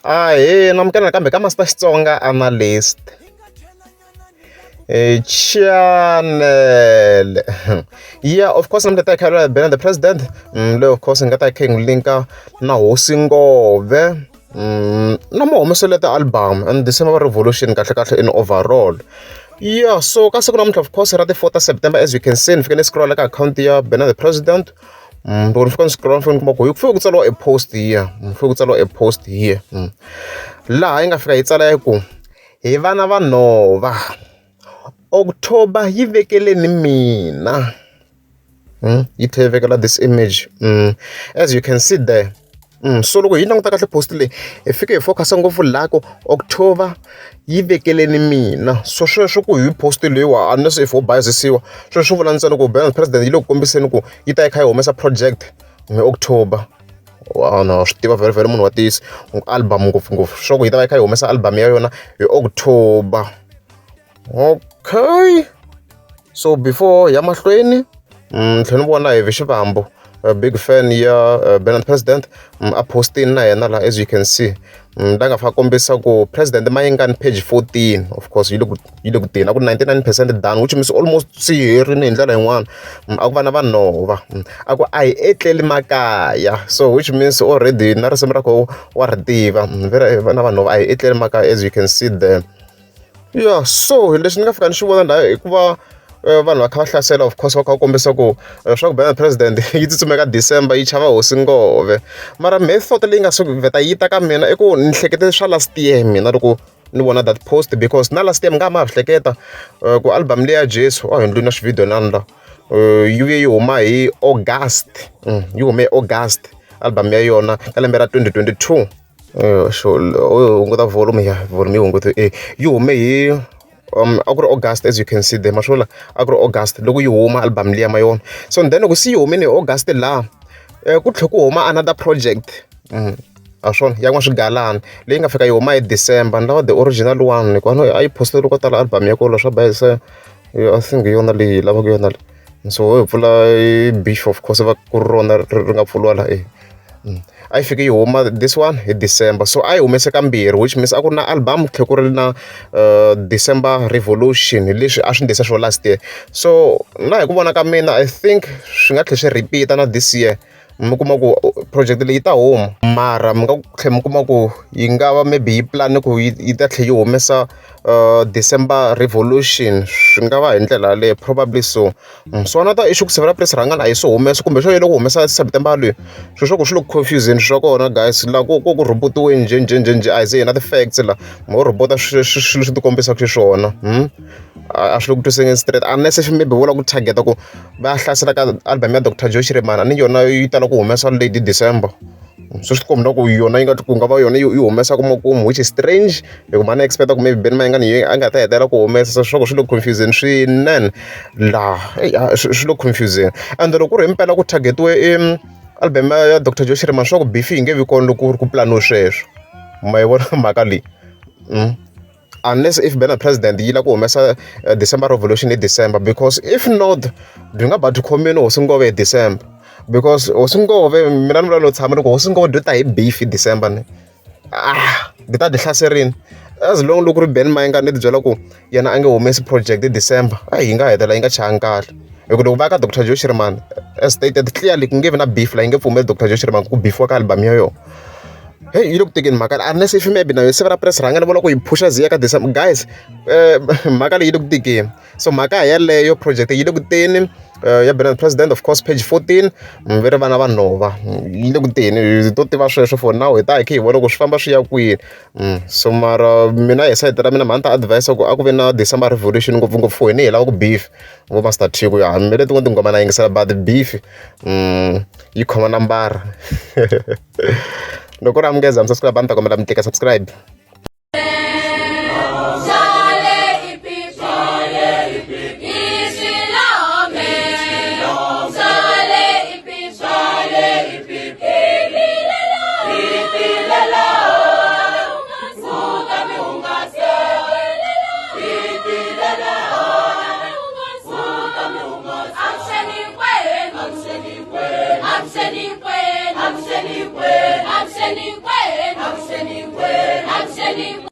namukela nakambe ka Master Xitsonga analyst channel. Yeah, of course I'm the Carol Ben the president. Of course ngata king linka na hosingove. Na mo homeseleta album and December Revolution kahle in overall. Yeah, so ka siku namuntlha of course ra the 4th September, as you can see nifikene scroll ka account ya Ben the president. Loko nifika scroll phone kuma ku kufike kutsariwa a post here. Kufike kutsariwa a post here. Laha yi nga fika yi tsala ku hi vana va nhova. October yi vekeleni mina. Yi tlhela this image. As you can see there. So loko hi languta kahle post leyi hi fike hi focus ngopfu lako October yi vekeleni mina. So sweswo ku hi post leyiwa unless if ho bayizisiwa sweswo vula ntsena ku Ben president yi le ku kombiseni ku yi ta yi kha yi humesa project hi October. No swi tiva very munhu wa tiyisi album ngopfungopfu swa ku yi ta va yi kha yi humesa album ya yona hi October. Okay, so before ya mahlweni tlhela ni vona hi ve xivambo a big fan ya Ben president a posting na yena la, as you can see la nga fa kombisa ku president Mayengani page 14. Of course yi le ku tina ku 99% done, which means almost si herini hi ndlela yin'wana. A ku vana va nhova a ku a hi etleli makaya, so which means already na risimu ra koho wa ri tiva vana va nhova a hi etleli makaya, as you can see there. Yeah, so leswi ni nga fika ni xi vona laha hikuva vanhu va kha va hlasela, of course va kha va kombisa ku swa ku Ben president yi tsutsumeka December yi chava hosingove. Mara method leyi nga swi vheta yi ta ka mina i ku ni hlekete swa last year mina loko ni vona that post, because na last year mi nga ma hleketa ku album leya Jesu hi ndlwini na xivideo nani la yi vuye yi huma hi August. Yi hume hi August album ya yona ka lembe ra 2022. Hunguta volume yi hunguta yi hume hi a ku ri August, as you can see there mashola a ku ri August loko yi huma album liya ma yona. So then loko si yi humile hi August laha ku tlhe ku huma another project a swona ya n'waswigalana leyi nga fika yi huma hi December ni lava the original one hikuva a yi postele ko tala album ya kola swa bayisa. I think yona leyi lavaka yona leyi, so hi pfula beef of course va ku ri rona ri nga pfuliwa laha a yi fike yi huma this one hi December. So a yi humese kambirhi, which means a ku ri na album tlhe ku ri na December Revolution leswi a swi ndlisa swo last year. So na hi ku vona ka mina I think swi nga tlhe swi repeat na this year. Mi kuma ku project leyi ta huma mara mi nga tlhela mi kuma ku yi nga va maybe yi plan ku yi ta tlhela yi humesa December Revolution. Swi nga va hi ndlela yaleyo probably so. So na ta issue ku severa press rhangana a yi swo humesa kumbe swo yi loko humesa September leyi swilo swa ku swi le confusing swa kona guys la ku robotiwe njhe a hi ze na ti-facts la mo robota swilo swi ti kombisaka xiswona. A swi le ku twiseni straight unless if maybe vula ku targeta ku va hlasela ka album ya Dr. Joe Shirimani ni yona yi tala ku humesa late December. So swi komba ku yona yi nga ku nga va yona yi humesa kumakumu, which is strange hikuva ma na expecta ku maybe Ben Mayengani a nga ta hetela ku humesa swa ku swi le confusing swinene la swi le confusing. And loko ku ri impela ku targetiwe album ya Dr. Joe Shirimani swa ku beef yi nge vi kona loko ku planiwe sweswo. Ma yi vona mhaka leyi unless if Ben president yi la ku humesa December Revolution hi December, because if not byi nga ba byi khomeni hosingove hi December, because hosingove mina ni vula no tshama loko hosingove byi ta hi beef hi December ni byi ta byi hlaserini. As long loko ri Ben Mayengani ni byela ku yena a nge humesi project hi December yi nga hetela yi nga changi kahle. Hikuva loko va ka Dr. Joe Shirimani as stated clearly ku nge vi na beef la yi nge pfumeli Dr. Joe Shirimani ku beefiwa ka album ya yona. Hey, yi le ku tekeni mhaka unless if maybe na severa press rhanga ni vona ku yi phusha ziya ka December guys. Mhaka leyi yi le ku tekeni, so mhaka yaleyo project yi le ku teni ya Ben president of course page 14 ve ri vana va nhova yi le ku teni to tiva sweswo for now hi ta hi kha hi vona ku swi famba swi ya kwini. So mara mina hi sayiti ra mina mhani ta advice ku a ku ve na December Revolution ngopfungopfu hina hi lava ku beef vo Master T ku ya mi le tin'wana tinghoma na yingisela but beef yi khoma nambara. Loko ri amukeza mi subscribe a ni ta kombela mi tika subscribe. I'm sending Mayengani.